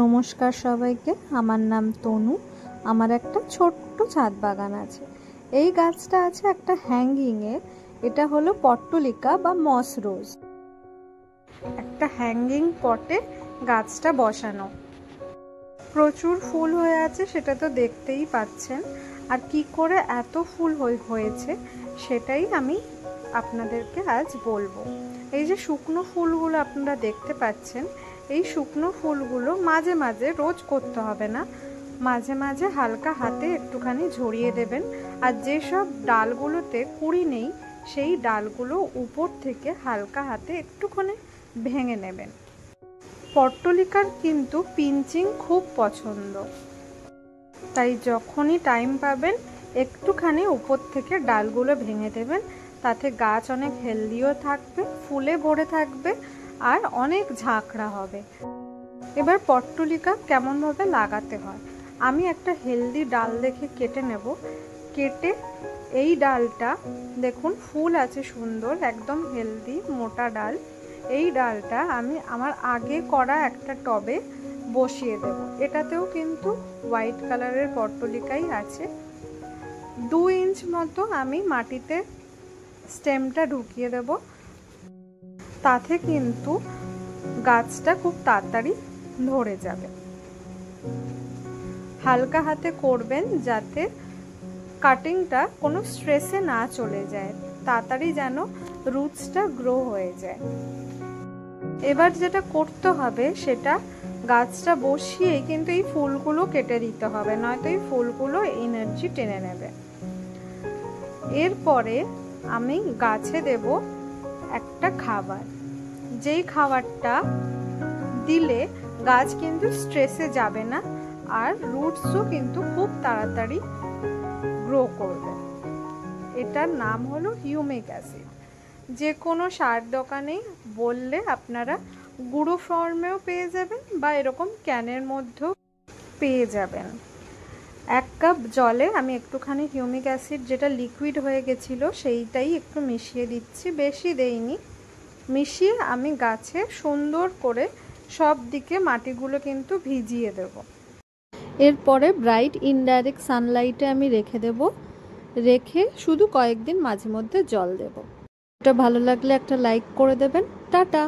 নমস্কার সবাইকে। আমার নাম তনু। আমার একটা ছোট্ট ছাদ বাগান আছে। এই গাছটা আছে একটা হ্যাঙ্গিংয়ে। এটা হলো পট্টলিকা বা মস রোজ। একটা হ্যাঙ্গিং পটে গাছটা বসানো, প্রচুর ফুল হয়ে আছে, সেটা তো দেখতেই পাচ্ছেন। আর কি করে এত ফুল হয়েছে সেটাই আমি আপনাদেরকে আজ বলবো। এই যে শুকনো ফুলগুলো আপনারা দেখতে পাচ্ছেন, এই শুকনো ফুলগুলো মাঝে মাঝে, রোজ করতে হবে না, মাঝে মাঝে হালকা হাতে একটুখানি ঝরিয়ে দেবেন। আর যেসব ডালগুলোতে কুঁড়ি নেই সেই ডালগুলো উপর থেকে হালকা হাতে একটুখানি ভেঙে নেবেন। পট্টলিকার কিন্তু পিঞ্চিং খুব পছন্দ, তাই যখনই টাইম পাবেন একটুখানি উপর থেকে ডালগুলো ভেঙে দেবেন। তাতে গাছ অনেক হেলদিও থাকবে, ফুলে ভরে থাকবে, আর অনেক ঝাঁকড়া হবে। এবার পট্টলিকা কেমনভাবে লাগাতে হয়, আমি একটা হেলদি ডাল দেখে কেটে নেব। কেটে এই ডালটা দেখুন ফুল আছে সুন্দর, একদম হেলদি মোটা ডাল। এই ডালটা আমি আমার আগে করা একটা টবে বসিয়ে দেব। এটাতেও কিন্তু হোয়াইট কালারের পট্টলিকাই আছে। 2 ইঞ্চ মতো আমি মাটিতে স্টেমটা ঢুকিয়ে দেব। তাতে কিন্তু গাছটা খুব তাড়াতাড়ি ধরে যাবে। হালকা হাতে করবেন যাতে কাটিংটা কোনো স্ট্রেসে না চলে যায়, তাড়াতাড়ি যেন রুটসটা গ্রো হয়ে যায়। এবার যেটা করতে হবে সেটা গাছটা বসিয়েই কিন্তু এই ফুলগুলো কেটে দিতে হবে, নয়তো এই ফুলগুলো এনার্জি টেনে নেবে। এরপরে আমি গাছে দেব একটা খাবার, যেই খাবারটা দিলে গাছ কিন্তু স্ট্রেসে যাবে না, আর রুটসও কিন্তু খুব তাড়াতাড়ি গ্রো করবে। এটার নাম হলো হিউমিক অ্যাসিড। যে কোনো সার দোকানে বললে আপনারা গুঁড়ো ফর্মেও পেয়ে যাবেন বা এরকম ক্যানের মধ্যেও পেয়ে যাবেন। 1 কাপ জলে আমি একটুখানি হিউমিক অ্যাসিড, যেটা লিকুইড হয়ে গেছিলো, সেইটাই একটু মিশিয়ে দিচ্ছি, বেশি দেইনি। মিশিয়ে আমি গাছে সুন্দর করে সব দিকে মাটিগুলো কিন্তু ভিজিয়ে দেব। এরপরে ব্রাইট ইনডাইরেক্ট সানলাইটে আমি রেখে দেব। রেখে শুধু কয়েকদিন মাঝে মধ্যে জল দেব। এটা ভালো লাগলে একটা লাইক করে দেবেন। টাটা।